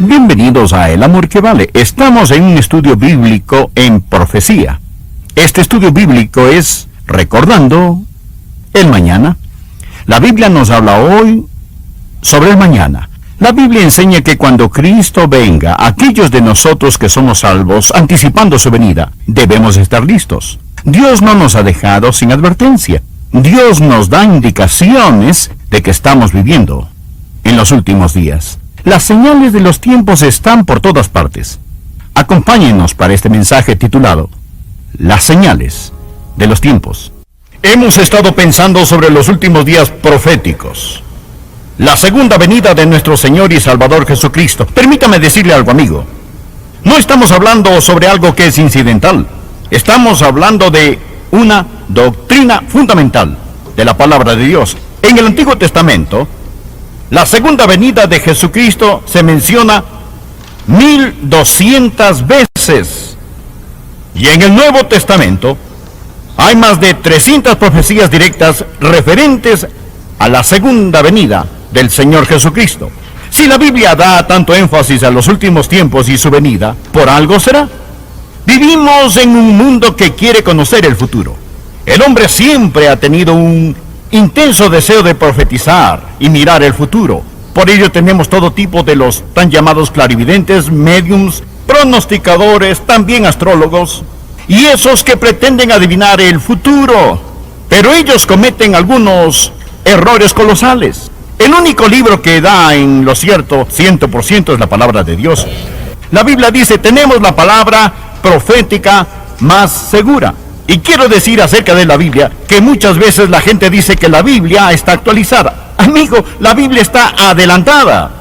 Bienvenidos a El Amor que Vale. Estamos en un estudio bíblico en profecía. Este estudio bíblico es recordando el mañana. La Biblia nos habla hoy sobre el mañana. La Biblia enseña que cuando Cristo venga, aquellos de nosotros que somos salvos, anticipando su venida, debemos estar listos. Dios no nos ha dejado sin advertencia. Dios nos da indicaciones de que estamos viviendo en los últimos días. Las señales de los tiempos están por todas partes. Acompáñenos para este mensaje titulado Las señales de los tiempos. Hemos estado pensando sobre los últimos días proféticos. La segunda venida de nuestro Señor y Salvador Jesucristo. Permítame decirle algo, amigo. No estamos hablando sobre algo que es incidental. Estamos hablando de una doctrina fundamental de la palabra de Dios. En el Antiguo Testamento, la segunda venida de Jesucristo se menciona 1200 veces. Y en el Nuevo Testamento hay más de 300 profecías directas referentes a la segunda venida del Señor Jesucristo. Si la Biblia da tanto énfasis a los últimos tiempos y su venida, por algo será. Vivimos en un mundo que quiere conocer el futuro. El hombre siempre ha tenido un intenso deseo de profetizar y mirar el futuro. Por ello tenemos todo tipo de los tan llamados clarividentes, médiums, pronosticadores, también astrólogos, y esos que pretenden adivinar el futuro. Pero ellos cometen algunos errores colosales. El único libro que da en lo cierto 100% es la palabra de Dios. La Biblia dice, tenemos la palabra profética más segura. Y quiero decir acerca de la Biblia que muchas veces la gente dice que la Biblia está actualizada. Amigo, la Biblia está adelantada.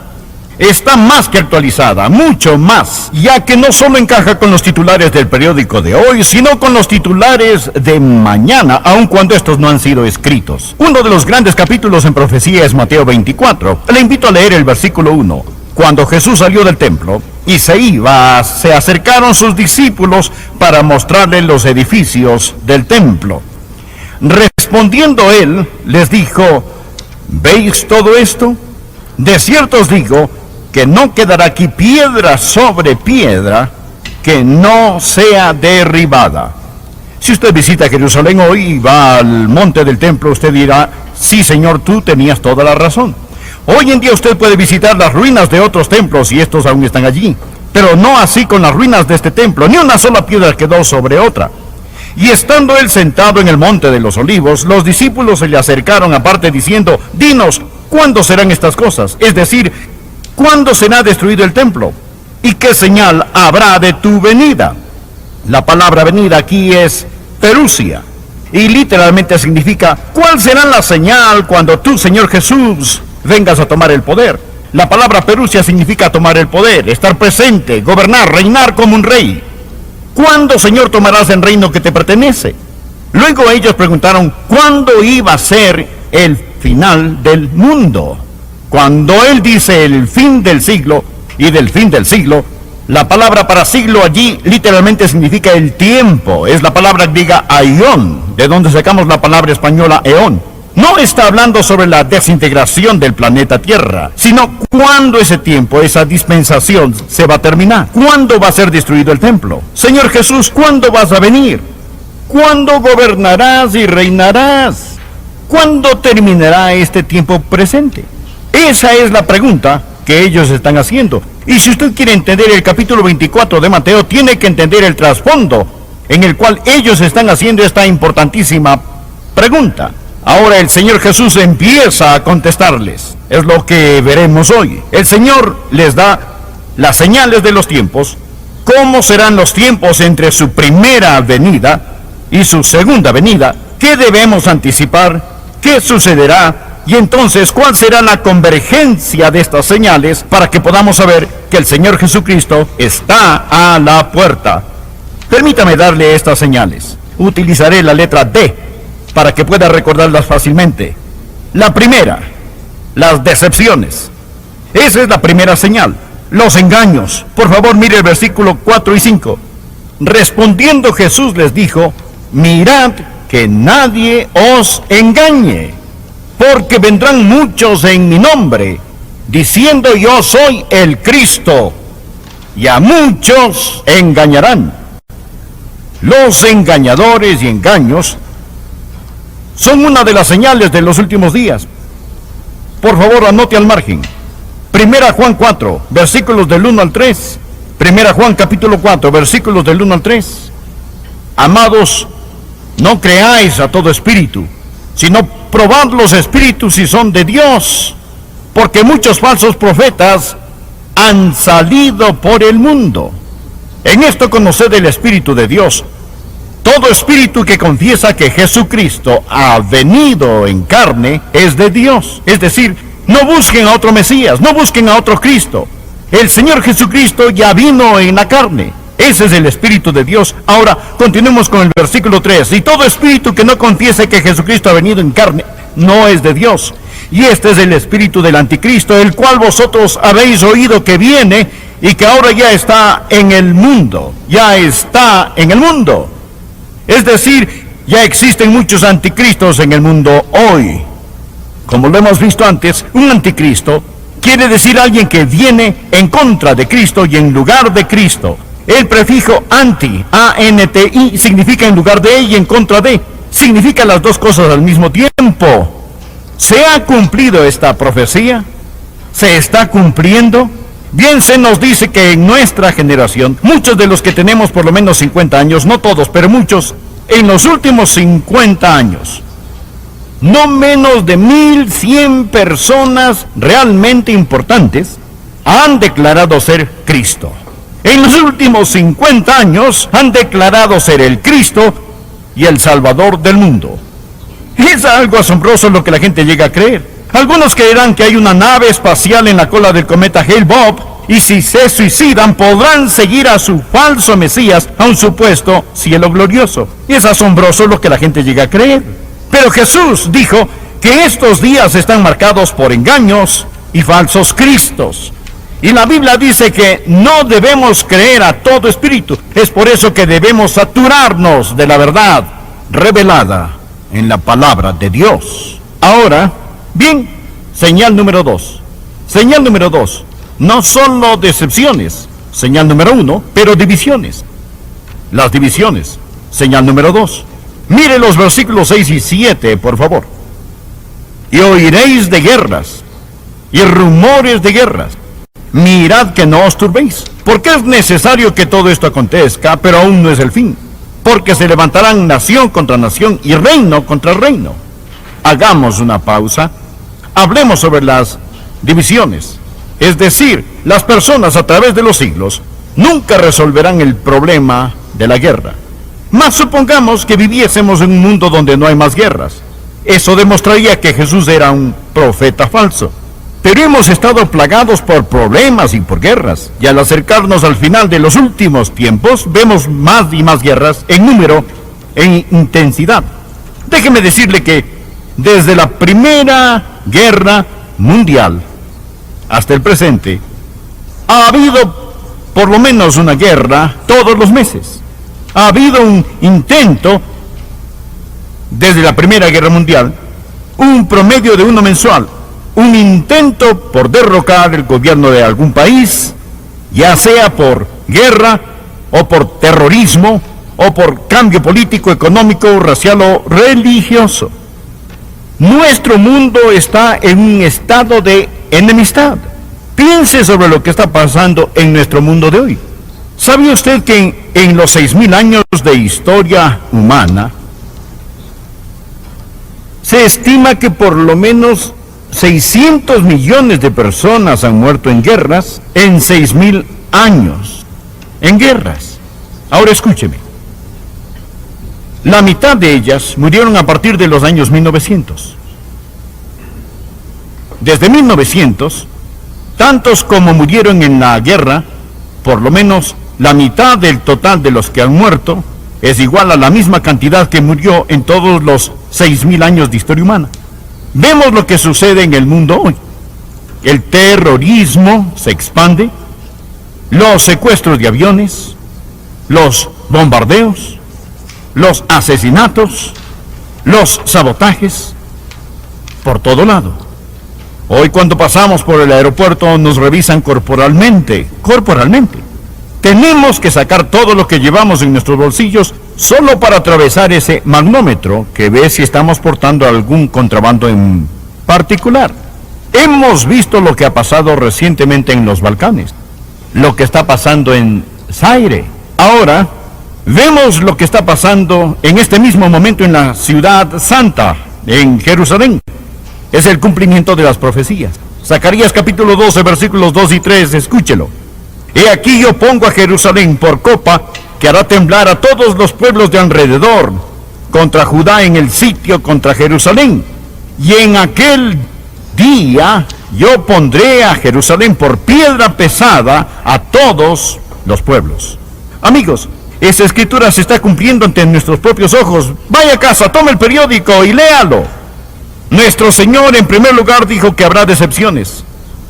Está más que actualizada, mucho más, ya que no solo encaja con los titulares del periódico de hoy, sino con los titulares de mañana, aun cuando estos no han sido escritos. Uno de los grandes capítulos en profecía es Mateo 24. Le invito a leer el versículo 1. Cuando Jesús salió del templo y se iba, se acercaron sus discípulos para mostrarle los edificios del templo. Respondiendo él, les dijo, ¿veis todo esto? De cierto os digo que no quedará aquí piedra sobre piedra que no sea derribada. Si usted visita Jerusalén hoy y va al monte del templo, usted dirá, sí, Señor, tú tenías toda la razón. Hoy en día usted puede visitar las ruinas de otros templos y estos aún están allí, pero no así con las ruinas de este templo. Ni una sola piedra quedó sobre otra. Y estando él sentado en el monte de los olivos, los discípulos se le acercaron aparte diciendo, dinos, ¿cuándo serán estas cosas? Es decir, ¿cuándo será destruido el templo? ¿Y qué señal habrá de tu venida? La palabra venida aquí es perusia, y literalmente significa, ¿cuál será la señal cuando tú, Señor Jesús, vengas a tomar el poder? La palabra perusia significa tomar el poder, estar presente, gobernar, reinar como un rey. ¿Cuándo, Señor, tomarás el reino que te pertenece? Luego ellos preguntaron, ¿cuándo iba a ser el final del mundo? Cuando él dice el fin del siglo, y del fin del siglo, la palabra para siglo allí literalmente significa el tiempo. Es la palabra griega aión, de donde sacamos la palabra española eón. No está hablando sobre la desintegración del planeta Tierra, sino cuándo ese tiempo, esa dispensación se va a terminar. ¿Cuándo va a ser destruido el templo? Señor Jesús, ¿cuándo vas a venir? ¿Cuándo gobernarás y reinarás? ¿Cuándo terminará este tiempo presente? Esa es la pregunta que ellos están haciendo. Y si usted quiere entender el capítulo 24 de Mateo, tiene que entender el trasfondo en el cual ellos están haciendo esta importantísima pregunta. Ahora el Señor Jesús empieza a contestarles. Es lo que veremos hoy. El Señor les da las señales de los tiempos, cómo serán los tiempos entre su primera venida y su segunda venida, qué debemos anticipar, qué sucederá, y entonces cuál será la convergencia de estas señales para que podamos saber que el Señor Jesucristo está a la puerta. Permítame darle estas señales. Utilizaré la letra D para que pueda recordarlas fácilmente. La primera, las decepciones. Esa es la primera señal. Los engaños. Por favor, mire el versículo 4 y 5. Respondiendo Jesús les dijo, mirad que nadie os engañe, porque vendrán muchos en mi nombre, diciendo yo soy el Cristo, y a muchos engañarán. Los engañadores y engaños son una de las señales de los últimos días. Por favor, anote al margen. Primera Juan 4, versículos del 1 al 3. Primera Juan capítulo 4, versículos del 1 al 3. Amados, no creáis a todo espíritu, sino probad los espíritus si son de Dios, porque muchos falsos profetas han salido por el mundo. En esto conoced el Espíritu de Dios. Todo espíritu que confiesa que Jesucristo ha venido en carne es de Dios. Es decir, no busquen a otro Mesías, no busquen a otro Cristo. El Señor Jesucristo ya vino en la carne. Ese es el Espíritu de Dios. Ahora, continuemos con el versículo 3. Y todo espíritu que no confiese que Jesucristo ha venido en carne no es de Dios. Y este es el espíritu del anticristo, el cual vosotros habéis oído que viene y que ahora ya está en el mundo. Ya está en el mundo. Es decir, ya existen muchos anticristos en el mundo hoy. Como lo hemos visto antes, un anticristo quiere decir alguien que viene en contra de Cristo y en lugar de Cristo. El prefijo anti, A-N-T-I, significa en lugar de y en contra de. Significa las dos cosas al mismo tiempo. ¿Se ha cumplido esta profecía? ¿Se está cumpliendo? Bien se nos dice que en nuestra generación, muchos de los que tenemos por lo menos 50 años, no todos, pero muchos, en los últimos 50 años, no menos de 1,100 personas realmente importantes han declarado ser Cristo. En los últimos 50 años han declarado ser el Cristo y el Salvador del mundo. Es algo asombroso lo que la gente llega a creer. Algunos creerán que hay una nave espacial en la cola del cometa Hale-Bopp, y si se suicidan podrán seguir a su falso Mesías a un supuesto cielo glorioso. Es asombroso lo que la gente llega a creer. Pero Jesús dijo que estos días están marcados por engaños y falsos cristos. Y la Biblia dice que no debemos creer a todo espíritu. Es por eso que debemos saturarnos de la verdad revelada en la palabra de Dios. Ahora, bien, señal número 2. Señal número 2. No solo decepciones, señal número 1, pero divisiones. Las divisiones, señal número 2. Mire los versículos 6 y 7, por favor. Y oiréis de guerras y rumores de guerras. Mirad que no os turbéis, porque es necesario que todo esto acontezca, pero aún no es el fin. Porque se levantarán nación contra nación y reino contra reino. Hagamos una pausa. Hablemos sobre las divisiones. Es decir, las personas a través de los siglos nunca resolverán el problema de la guerra. Mas supongamos que viviésemos en un mundo donde no hay más guerras. Eso demostraría que Jesús era un profeta falso. Pero hemos estado plagados por problemas y por guerras, y al acercarnos al final de los últimos tiempos, vemos más y más guerras en número, en intensidad. Déjeme decirle que desde la Primera Guerra Mundial hasta el presente, ha habido por lo menos una guerra todos los meses. Ha habido un intento, desde la Primera Guerra Mundial, un promedio de uno mensual. Un intento por derrocar el gobierno de algún país, ya sea por guerra, o por terrorismo, o por cambio político, económico, racial o religioso. Nuestro mundo está en un estado de enemistad. Piense sobre lo que está pasando en nuestro mundo de hoy. ¿Sabe usted que en los 6,000 años de historia humana, se estima que por lo menos 600 millones de personas han muerto en guerras en 6,000 años? En guerras. Ahora escúcheme. La mitad de ellas murieron a partir de los años 1900. Desde 1900, tantos como murieron en la guerra, por lo menos la mitad del total de los que han muerto, es igual a la misma cantidad que murió en todos los 6,000 años de historia humana. Vemos lo que sucede en el mundo hoy. El terrorismo se expande, los secuestros de aviones, los bombardeos, los asesinatos, los sabotajes, por todo lado. Hoy cuando pasamos por el aeropuerto nos revisan corporalmente. Tenemos que sacar todo lo que llevamos en nuestros bolsillos solo para atravesar ese magnómetro que ve si estamos portando algún contrabando en particular. Hemos visto lo que ha pasado recientemente en los Balcanes, lo que está pasando en Zaire. Ahora, vemos lo que está pasando en este mismo momento en la ciudad santa, en Jerusalén. Es el cumplimiento de las profecías. Zacarías capítulo 12, versículos 2 y 3, escúchelo. He aquí yo pongo a Jerusalén por copa que hará temblar a todos los pueblos de alrededor, contra Judá en el sitio contra Jerusalén. Y en aquel día yo pondré a Jerusalén por piedra pesada a todos los pueblos. Amigos, esa escritura se está cumpliendo ante nuestros propios ojos. Vaya a casa, tome el periódico y léalo. Nuestro Señor en primer lugar dijo que habrá decepciones.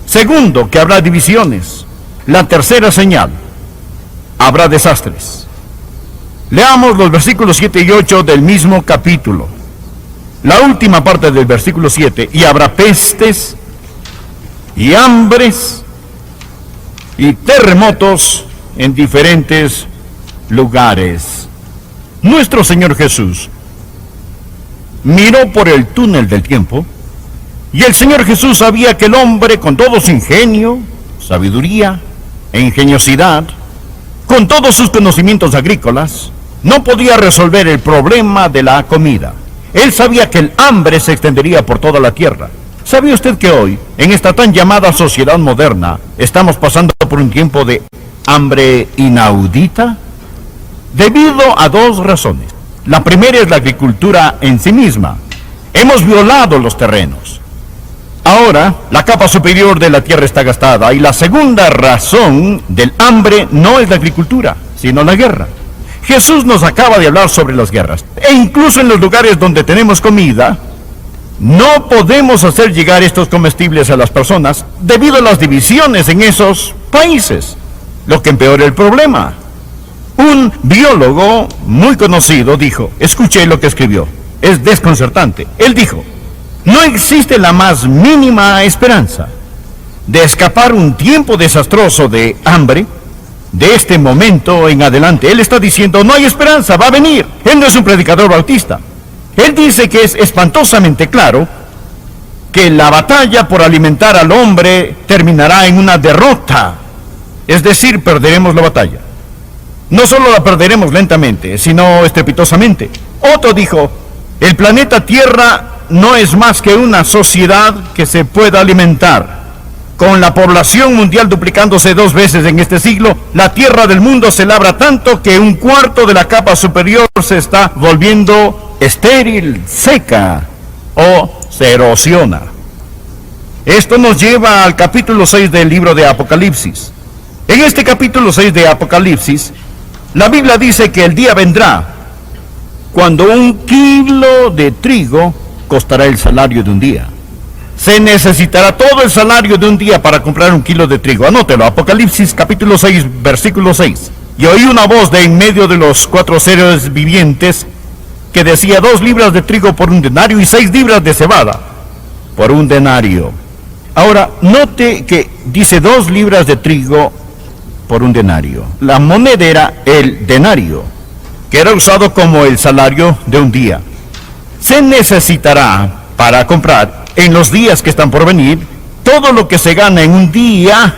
Segundo, que habrá divisiones. La tercera señal, habrá desastres. Leamos los versículos 7 y 8 del mismo capítulo. La última parte del versículo 7, y habrá pestes, y hambres, y terremotos en diferentes lugares. Nuestro Señor Jesús miró por el túnel del tiempo, y el Señor Jesús sabía que el hombre, con todo su ingenio, sabiduría e ingeniosidad, con todos sus conocimientos agrícolas, no podía resolver el problema de la comida. Él sabía que el hambre se extendería por toda la tierra. ¿Sabía usted que hoy, en esta tan llamada sociedad moderna, estamos pasando por un tiempo de hambre inaudita? Debido a dos razones. La primera es la agricultura en sí misma. Hemos violado los terrenos. Ahora, la capa superior de la tierra está gastada, y la segunda razón del hambre no es la agricultura, sino la guerra. Jesús nos acaba de hablar sobre las guerras. E incluso en los lugares donde tenemos comida, no podemos hacer llegar estos comestibles a las personas debido a las divisiones en esos países, lo que empeora el problema. Un biólogo muy conocido dijo, escuché lo que escribió, es desconcertante. Él dijo, no existe la más mínima esperanza de escapar un tiempo desastroso de hambre de este momento en adelante. Él está diciendo, no hay esperanza, va a venir. Él no es un predicador bautista. Él dice que es espantosamente claro que la batalla por alimentar al hombre terminará en una derrota. Es decir, perderemos la batalla. No solo la perderemos lentamente, sino estrepitosamente. Otro dijo, el planeta Tierra no es más que una sociedad que se pueda alimentar. Con la población mundial duplicándose 2 veces en este siglo, la tierra del mundo se labra tanto que un cuarto de la capa superior se está volviendo estéril, seca o se erosiona. Esto nos lleva al capítulo 6 del libro de Apocalipsis. En este capítulo 6 de Apocalipsis, la Biblia dice que el día vendrá cuando 1 kilo de trigo costará el salario de un día. Se necesitará todo el salario de un día para comprar 1 kilo de trigo. Anótelo, Apocalipsis capítulo 6, versículo 6. Y oí una voz de en medio de los 4 seres vivientes que decía 2 libras de trigo por 1 denario y 6 libras de cebada por 1 denario. Ahora, note que dice 2 libras de trigo por 1 denario. La moneda era el denario, que era usado como el salario de un día. Se necesitará para comprar en los días que están por venir todo lo que se gana en un día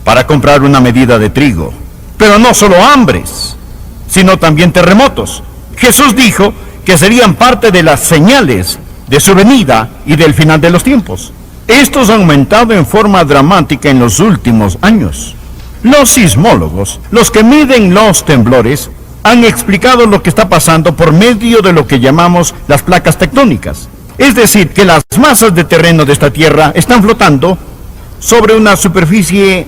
para comprar una medida de trigo. Pero no solo hambres, sino también terremotos. Jesús dijo que serían parte de las señales de su venida y del final de los tiempos. Estos han aumentado en forma dramática en los últimos años. Los sismólogos, los que miden los temblores, han explicado lo que está pasando por medio de lo que llamamos las placas tectónicas. Es decir, que las masas de terreno de esta tierra están flotando sobre una superficie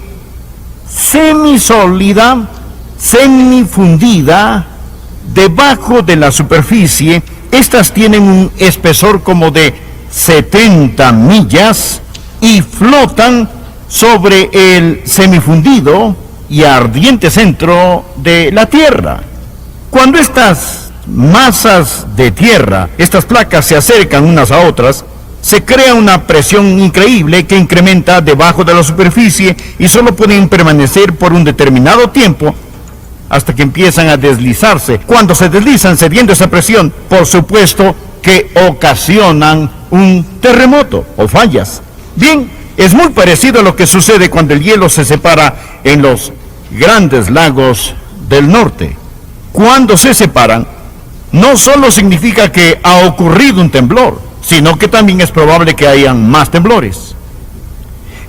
semisólida, semifundida. Debajo de la superficie, estas tienen un espesor como de 70 millas y flotan sobre el semifundido y ardiente centro de la tierra. Cuando estas masas de tierra, estas placas se acercan unas a otras, se crea una presión increíble que incrementa debajo de la superficie y solo pueden permanecer por un determinado tiempo hasta que empiezan a deslizarse. Cuando se deslizan cediendo esa presión, por supuesto que ocasionan un terremoto o fallas. Bien, es muy parecido a lo que sucede cuando el hielo se separa en los grandes lagos del norte. Cuando se separan, no solo significa que ha ocurrido un temblor, sino que también es probable que hayan más temblores.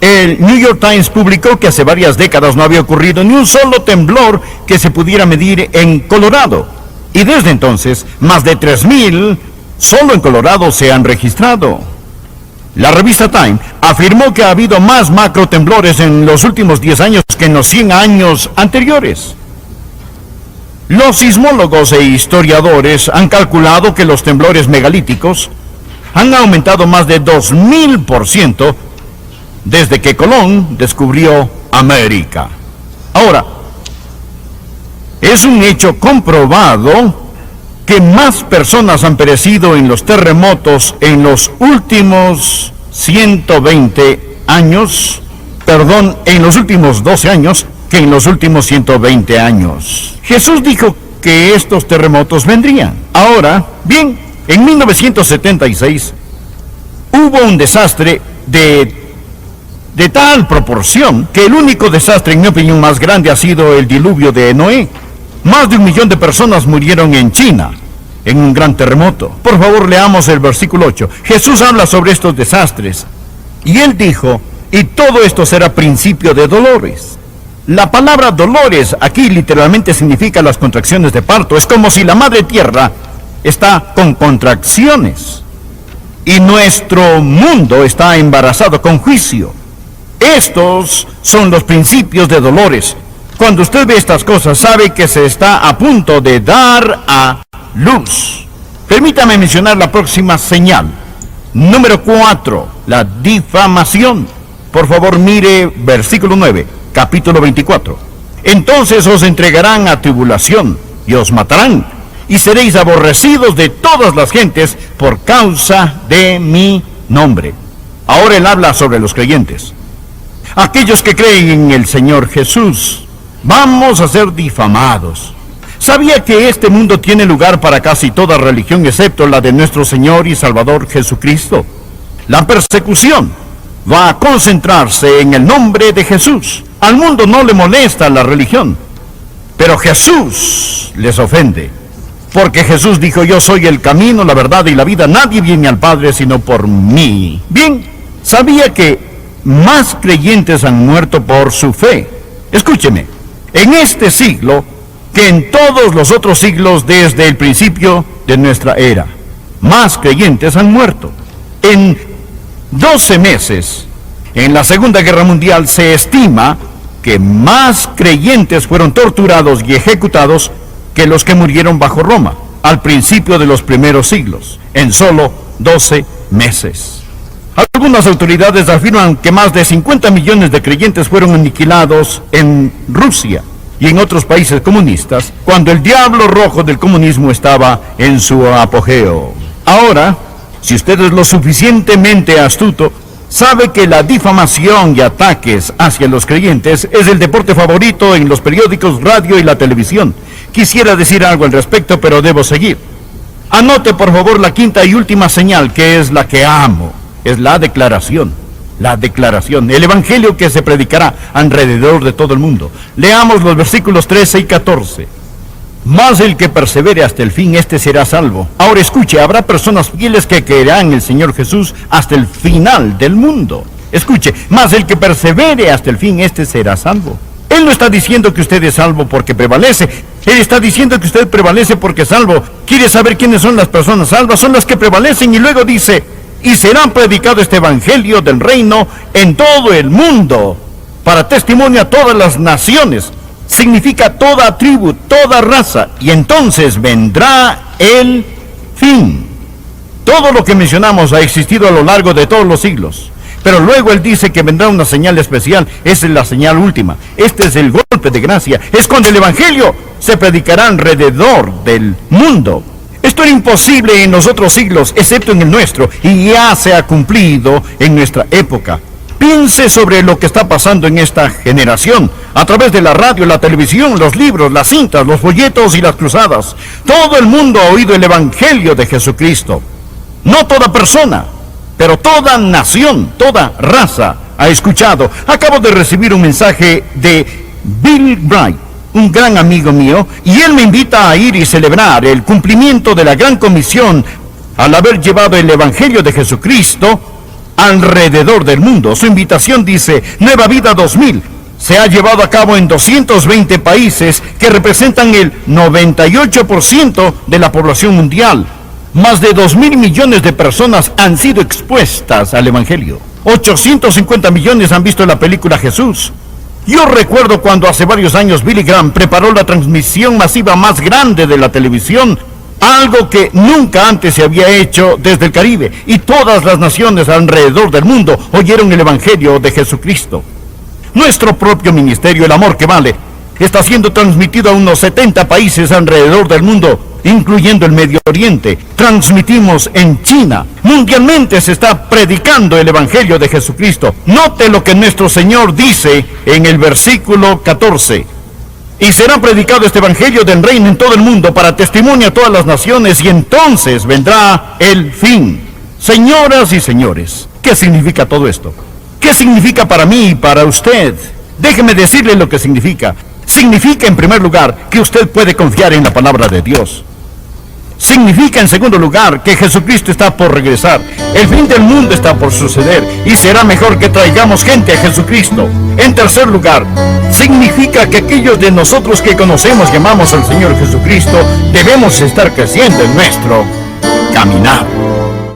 El New York Times publicó que hace varias décadas no había ocurrido ni un solo temblor que se pudiera medir en Colorado. Y desde entonces, más de 3,000 solo en Colorado se han registrado. La revista Time afirmó que ha habido más macrotemblores en los últimos 10 años que en los 100 años anteriores. Los sismólogos e historiadores han calculado que los temblores megalíticos han aumentado más de 2,000% desde que Colón descubrió América. Ahora, es un hecho comprobado que más personas han perecido en los terremotos en los últimos 120 años, en los últimos 12 años, que en los últimos 120 años. Jesús dijo que estos terremotos vendrían. Ahora, bien, en 1976 hubo un desastre de tal proporción que el único desastre, en mi opinión, más grande ha sido el diluvio de Noé. Más de 1 millón de personas murieron en China en un gran terremoto. Por favor, leamos el versículo 8. Jesús habla sobre estos desastres. Y él dijo, y todo esto será principio de dolores. La palabra dolores aquí literalmente significa las contracciones de parto. Es como si la madre tierra está con contracciones. Y nuestro mundo está embarazado con juicio. Estos son los principios de dolores. Cuando usted ve estas cosas, sabe que se está a punto de dar a luz. Permítame mencionar la próxima señal. Número 4, la difamación. Por favor, mire versículo 9, capítulo 24. Entonces os entregarán a tribulación y os matarán, y seréis aborrecidos de todas las gentes por causa de mi nombre. Ahora él habla sobre los creyentes. Aquellos que creen en el Señor Jesús, vamos a ser difamados. ¿Sabía que este mundo tiene lugar para casi toda religión excepto la de nuestro Señor y Salvador Jesucristo? La persecución va a concentrarse en el nombre de Jesús. Al mundo no le molesta la religión, pero Jesús les ofende. Porque Jesús dijo, yo soy el camino, la verdad y la vida. Nadie viene al Padre sino por mí. Bien, ¿sabía que más creyentes han muerto por su fe? Escúcheme, en este siglo que en todos los otros siglos desde el principio de nuestra era, más creyentes han muerto. En 12 meses, en la Segunda Guerra Mundial, se estima que más creyentes fueron torturados y ejecutados que los que murieron bajo Roma, al principio de los primeros siglos, en solo 12 meses. Algunas autoridades afirman que más de 50 millones de creyentes fueron aniquilados en Rusia y en otros países comunistas, cuando el diablo rojo del comunismo estaba en su apogeo. Ahora, si usted es lo suficientemente astuto, sabe que la difamación y ataques hacia los creyentes es el deporte favorito en los periódicos, radio y la televisión. Quisiera decir algo al respecto, pero debo seguir. Anote por favor la quinta y última señal, que es la que amo. Es la declaración. La declaración, el evangelio que se predicará alrededor de todo el mundo. Leamos los versículos 13 y 14. Mas el que persevere hasta el fin, este será salvo. Ahora escuche, habrá personas fieles que creerán en el Señor Jesús hasta el final del mundo. Escuche, mas el que persevere hasta el fin, este será salvo. Él no está diciendo que usted es salvo porque prevalece. Él está diciendo que usted prevalece porque es salvo. ¿Quiere saber quiénes son las personas salvas? Son las que prevalecen. Y luego dice, y será predicado este evangelio del reino en todo el mundo, para testimonio a todas las naciones. Significa toda tribu, toda raza, y entonces vendrá el fin. Todo lo que mencionamos ha existido a lo largo de todos los siglos, pero luego él dice que vendrá una señal especial. Esa es la señal última. Este es el golpe de gracia. Es cuando el evangelio se predicará alrededor del mundo. Esto era imposible en los otros siglos, excepto en el nuestro, y ya se ha cumplido en nuestra época. Piense sobre lo que está pasando en esta generación, a través de la radio, la televisión, los libros, las cintas, los folletos y las cruzadas. Todo el mundo ha oído el Evangelio de Jesucristo. No toda persona, pero toda nación, toda raza ha escuchado. Acabo de recibir un mensaje de Bill Bright, un gran amigo mío, y él me invita a ir y celebrar el cumplimiento de la gran comisión al haber llevado el Evangelio de Jesucristo alrededor del mundo. Su invitación dice: Nueva Vida 2000. Se ha llevado a cabo en 220 países que representan el 98% de la población mundial. Más de 2.000 millones de personas han sido expuestas al Evangelio. 850 millones han visto la película Jesús. Yo recuerdo cuando hace varios años Billy Graham preparó la transmisión masiva más grande de la televisión, algo que nunca antes se había hecho desde el Caribe, y todas las naciones alrededor del mundo oyeron el Evangelio de Jesucristo. Nuestro propio ministerio, El Amor que Vale, está siendo transmitido a unos 70 países alrededor del mundo, incluyendo el Medio Oriente. Transmitimos en China. Mundialmente se está predicando el Evangelio de Jesucristo. Note lo que nuestro Señor dice en el versículo 14. Y será predicado este Evangelio del reino en todo el mundo para testimonio a todas las naciones, y entonces vendrá el fin. Señoras y señores, ¿qué significa todo esto? ¿Qué significa para mí y para usted? Déjeme decirle lo que significa. Significa, en primer lugar, que usted puede confiar en la palabra de Dios. Significa, en segundo lugar, que Jesucristo está por regresar. El fin del mundo está por suceder, y será mejor que traigamos gente a Jesucristo. En tercer lugar, significa que aquellos de nosotros que conocemos y amamos al Señor Jesucristo debemos estar creciendo en nuestro caminar.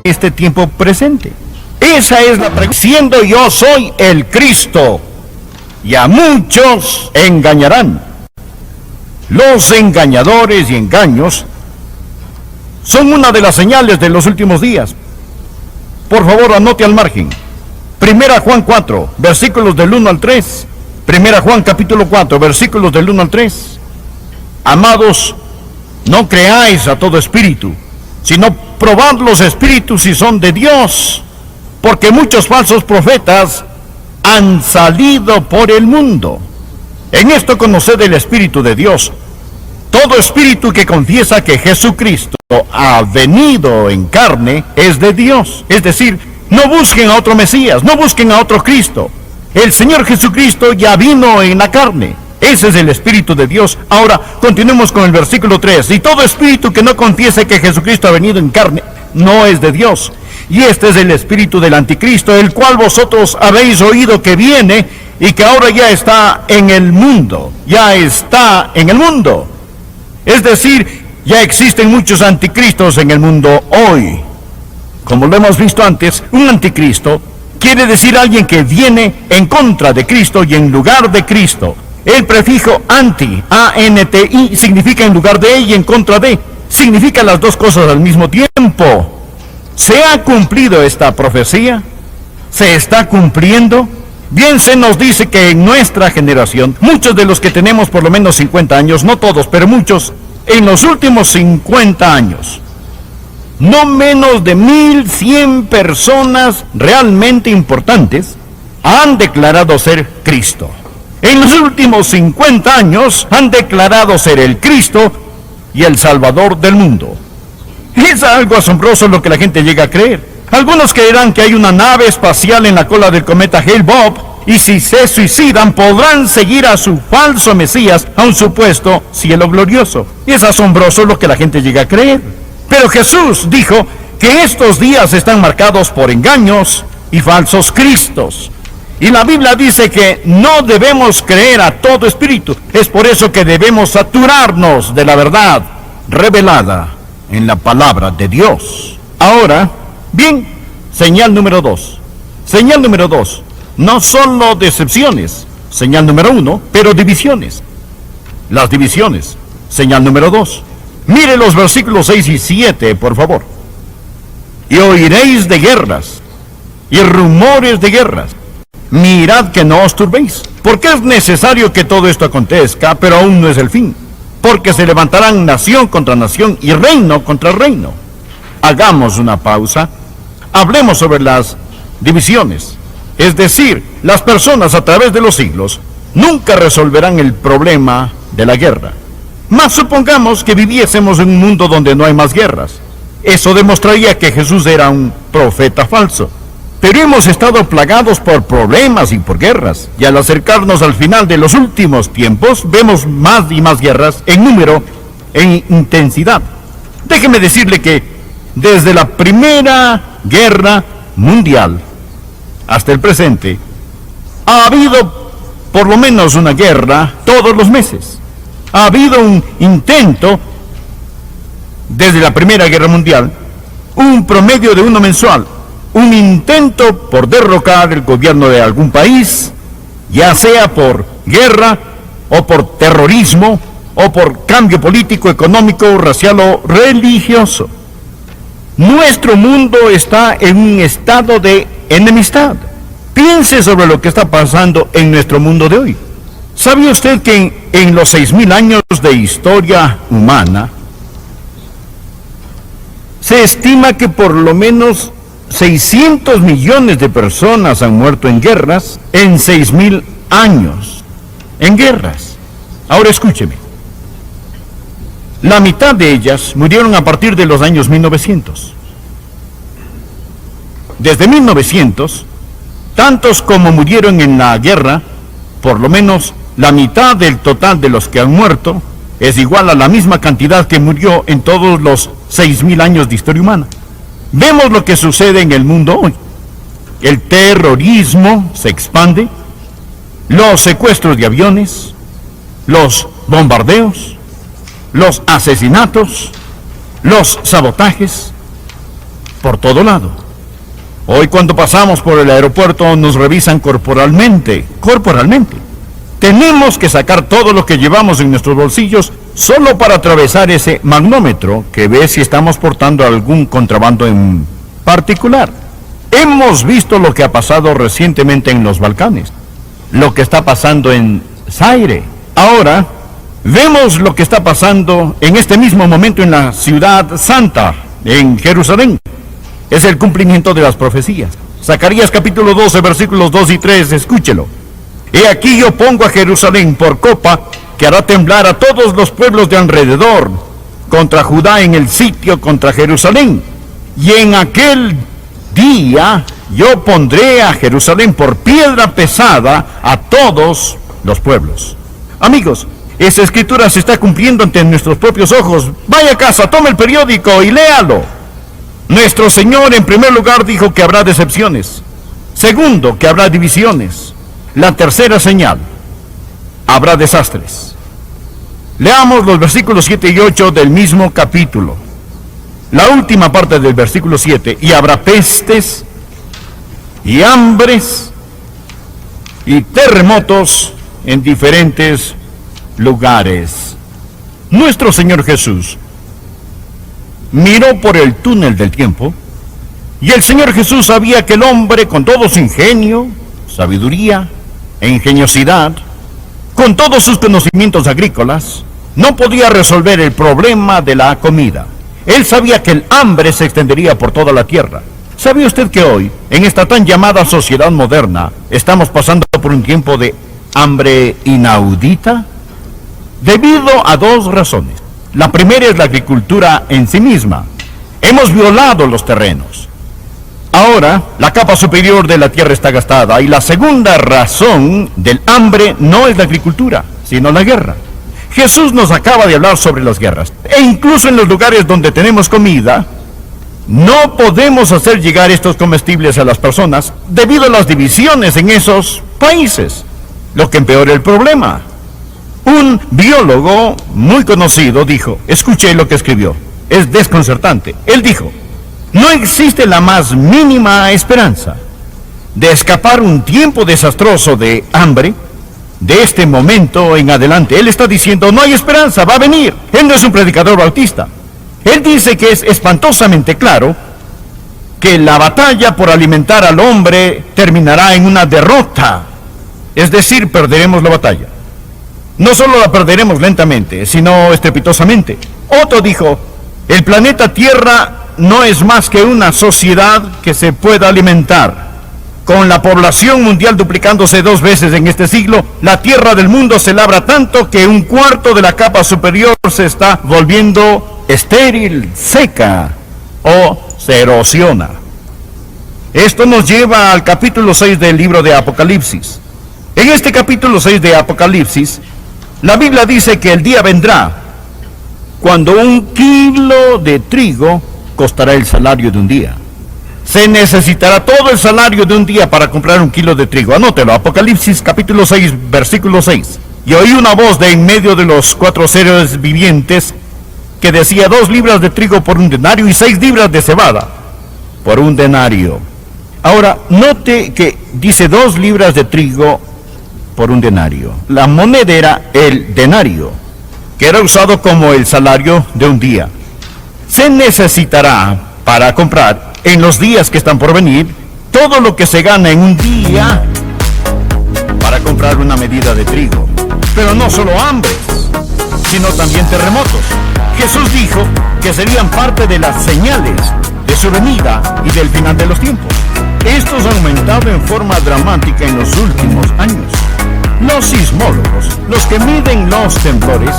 Este tiempo presente. Esa es la pregunta. Siendo yo soy el Cristo, y a muchos engañarán. Los engañadores y engaños son una de las señales de los últimos días. Por favor, anote al margen. 1 Juan 4, versículos del 1 al 3. 1 Juan capítulo 4, versículos del 1 al 3. Amados, no creáis a todo espíritu, sino probad los espíritus si son de Dios, porque muchos falsos profetas han salido por el mundo. En esto conoced el Espíritu de Dios. Todo espíritu que confiesa que Jesucristo ha venido en carne es de Dios. Es decir, no busquen a otro Mesías, no busquen a otro Cristo. El Señor Jesucristo ya vino en la carne. Ese es el Espíritu de Dios. Ahora, continuemos con el versículo 3. Y todo espíritu que no confiese que Jesucristo ha venido en carne no es de Dios. Y este es el espíritu del anticristo, el cual vosotros habéis oído que viene y que ahora ya está en el mundo. Ya está en el mundo. Es decir, ya existen muchos anticristos en el mundo hoy. Como lo hemos visto antes, un anticristo quiere decir alguien que viene en contra de Cristo y en lugar de Cristo. El prefijo anti, A-N-T-I, significa en lugar de y en contra de. Significa las dos cosas al mismo tiempo. ¿Se ha cumplido esta profecía? ¿Se está cumpliendo? Bien, se nos dice que en nuestra generación, muchos de los que tenemos por lo menos 50 años, no todos, pero muchos, en los últimos 50 años, no menos de 1.100 personas realmente importantes han declarado ser Cristo. En los últimos 50 años han declarado ser el Cristo y el Salvador del mundo. Es algo asombroso lo que la gente llega a creer. Algunos creerán que hay una nave espacial en la cola del cometa Hale-Bopp, y si se suicidan podrán seguir a su falso Mesías a un supuesto cielo glorioso. Es asombroso lo que la gente llega a creer. Pero Jesús dijo que estos días están marcados por engaños y falsos cristos. Y la Biblia dice que no debemos creer a todo espíritu. Es por eso que debemos saturarnos de la verdad revelada en la palabra de Dios. Ahora, bien, señal número 2. Señal número 2. No solo decepciones. Señal número 1, pero divisiones. Las divisiones. Señal número 2. Mire los versículos 6 y 7, por favor. Y oiréis de guerras y rumores de guerras. Mirad que no os turbéis, porque es necesario que todo esto acontezca, pero aún no es el fin. porque se levantarán nación contra nación y reino contra reino. Hagamos una pausa, hablemos sobre las divisiones, es decir, las personas a través de los siglos nunca resolverán el problema de la guerra. Mas supongamos que viviésemos en un mundo donde no hay más guerras. Eso demostraría que Jesús era un profeta falso. Pero hemos estado plagados por problemas y por guerras, y al acercarnos al final de los últimos tiempos, vemos más y más guerras en número, en intensidad. Déjeme decirle que desde la Primera Guerra Mundial hasta el presente, ha habido por lo menos una guerra todos los meses. Ha habido un intento, desde la Primera Guerra Mundial, un promedio de uno mensual. Un intento por derrocar el gobierno de algún país, ya sea por guerra, o por terrorismo, o por cambio político, económico, racial o religioso. Nuestro mundo está en un estado de enemistad. Piense sobre lo que está pasando en nuestro mundo de hoy. ¿Sabe usted que en los 6.000 años de historia humana, se estima que por lo menos 600 millones de personas han muerto en guerras en 6.000 años? En guerras. Ahora escúcheme. La mitad de ellas murieron a partir de los años 1900. Desde 1900, tantos como murieron en la guerra, por lo menos la mitad del total de los que han muerto es igual a la misma cantidad que murió en todos los 6.000 años de historia humana. Vemos lo que sucede en el mundo hoy. El terrorismo se expande, los secuestros de aviones, los bombardeos, los asesinatos, los sabotajes, por todo lado. Hoy cuando pasamos por el aeropuerto nos revisan corporalmente. Tenemos que sacar todo lo que llevamos en nuestros bolsillos solo para atravesar ese magnómetro que ve si estamos portando algún contrabando en particular. Hemos visto lo que ha pasado recientemente en los Balcanes, lo que está pasando en Zaire. Ahora, vemos lo que está pasando en este mismo momento en la ciudad santa, en Jerusalén. Es el cumplimiento de las profecías. Zacarías capítulo 12, versículos 2 y 3, escúchelo. He aquí yo pongo a Jerusalén por copa, que hará temblar a todos los pueblos de alrededor, contra Judá en el sitio contra Jerusalén. Y en aquel día yo pondré a Jerusalén por piedra pesada a todos los pueblos. Amigos, esa escritura se está cumpliendo ante nuestros propios ojos. Vaya a casa, tome el periódico y léalo. Nuestro Señor en primer lugar dijo que habrá decepciones. Segundo, que habrá divisiones. La tercera señal, habrá desastres. Leamos los versículos 7 y 8 del mismo capítulo. La última parte del versículo 7, y habrá pestes, y hambres, y terremotos en diferentes lugares. Nuestro Señor Jesús miró por el túnel del tiempo, y el Señor Jesús sabía que el hombre, con todo su ingenio, sabiduría e ingeniosidad, con todos sus conocimientos agrícolas, no podía resolver el problema de la comida. Él sabía que el hambre se extendería por toda la tierra. ¿Sabe usted que hoy, en esta tan llamada sociedad moderna, estamos pasando por un tiempo de hambre inaudita? Debido a dos razones. La primera es la agricultura en sí misma. Hemos violado los terrenos. Ahora, la capa superior de la tierra está gastada, y la segunda razón del hambre no es la agricultura, sino la guerra. Jesús nos acaba de hablar sobre las guerras. E incluso en los lugares donde tenemos comida, no podemos hacer llegar estos comestibles a las personas debido a las divisiones en esos países, lo que empeora el problema. Un biólogo muy conocido dijo, escuché lo que escribió, es desconcertante. Él dijo, no existe la más mínima esperanza de escapar un tiempo desastroso de hambre de este momento en adelante. Él está diciendo, no hay esperanza, va a venir. Él no es un predicador bautista. Él dice que es espantosamente claro que la batalla por alimentar al hombre terminará en una derrota. Es decir, perderemos la batalla. no solo la perderemos lentamente, sino estrepitosamente. Otro dijo, el planeta Tierra no es más que una sociedad que se pueda alimentar. Con la población mundial duplicándose 2 veces en este siglo, la tierra del mundo se labra tanto que 1/4 de la capa superior se está volviendo estéril, seca o se erosiona. Esto nos lleva al capítulo 6 del libro de Apocalipsis. En este capítulo 6 de Apocalipsis, la Biblia dice que el día vendrá cuando 1 kilo de trigo costará el salario de un día. Se necesitará todo el salario de un día para comprar 1 kilo de trigo. Anótelo, Apocalipsis capítulo 6, versículo 6. Y oí una voz de en medio de los 4 seres vivientes que decía 2 libras de trigo por 1 denario y 6 libras de cebada por 1 denario. Ahora, note que dice 2 libras de trigo por 1 denario. La moneda era el denario, que era usado como el salario de un día. Se necesitará para comprar en los días que están por venir todo lo que se gana en un día para comprar una medida de trigo. Pero no solo hambres, sino también terremotos. Jesús dijo que serían parte de las señales de su venida y del final de los tiempos. Estos han aumentado en forma dramática en los últimos años. Los sismólogos, los que miden los temblores,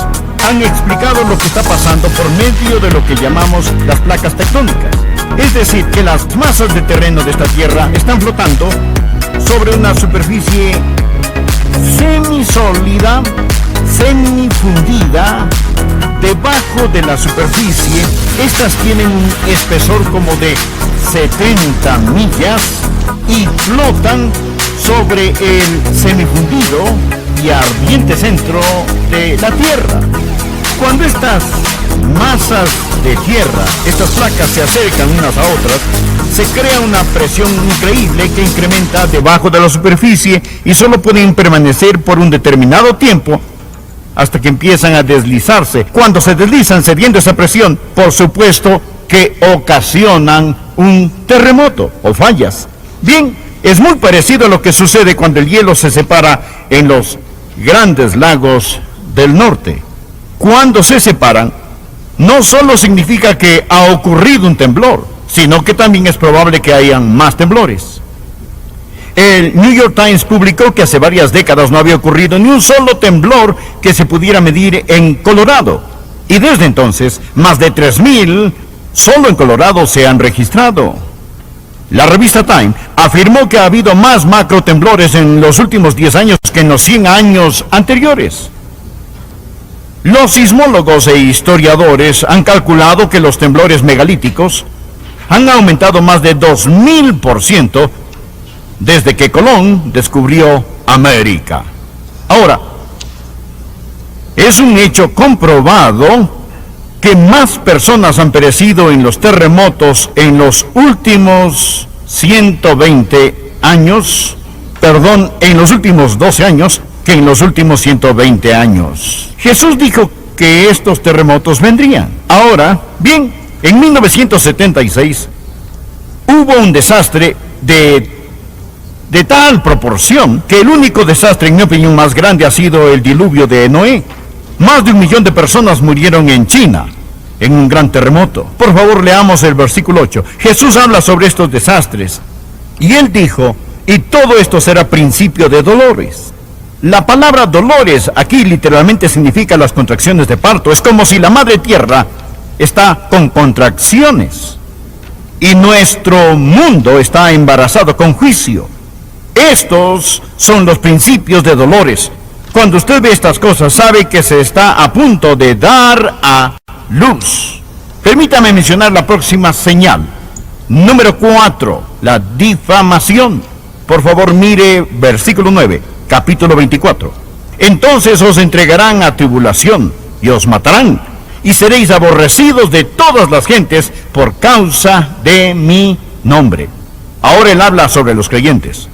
han explicado lo que está pasando por medio de lo que llamamos las placas tectónicas. Es decir, que las masas de terreno de esta tierra están flotando sobre una superficie semisólida, semifundida. Debajo de la superficie, estas tienen un espesor como de 70 millas y flotan sobre el semifundido y ardiente centro de la Tierra. Cuando estas masas de tierra, estas placas se acercan unas a otras, se crea una presión increíble que incrementa debajo de la superficie y solo pueden permanecer por un determinado tiempo hasta que empiezan a deslizarse. Cuando se deslizan cediendo esa presión, por supuesto que ocasionan un terremoto o fallas. Bien, es muy parecido a lo que sucede cuando el hielo se separa en los grandes lagos del norte. Cuando se separan, no solo significa que ha ocurrido un temblor, sino que también es probable que hayan más temblores. El New York Times publicó que hace varias décadas no había ocurrido ni un solo temblor que se pudiera medir en Colorado. Y desde entonces, más de 3,000 solo en Colorado se han registrado. La revista Time afirmó que ha habido más macrotemblores en los últimos 10 años que en los 100 años anteriores. Los sismólogos e historiadores han calculado que los temblores megalíticos han aumentado más de 2000% desde que Colón descubrió América. Ahora, es un hecho comprobado que más personas han perecido en los terremotos en los últimos 120 años, en los últimos 12 años, que en los últimos 120 años. Jesús dijo que estos terremotos vendrían. Ahora, bien, en 1976 hubo un desastre de tal proporción que el único desastre, en mi opinión, más grande ha sido el diluvio de Noé. Más de 1 millón de personas murieron en China en un gran terremoto. Por favor, leamos el versículo 8. Jesús habla sobre estos desastres y él dijo, y todo esto será principio de dolores. La palabra dolores aquí literalmente significa las contracciones de parto. Es como si la madre tierra está con contracciones y nuestro mundo está embarazado con juicio. Estos son los principios de dolores. Cuando usted ve estas cosas, sabe que se está a punto de dar a luz. Permítame mencionar la próxima señal. Número 4, la difamación. Por favor, mire versículo 9, capítulo 24. Entonces os entregarán a tribulación y os matarán, y seréis aborrecidos de todas las gentes por causa de mi nombre. Ahora él habla sobre los creyentes.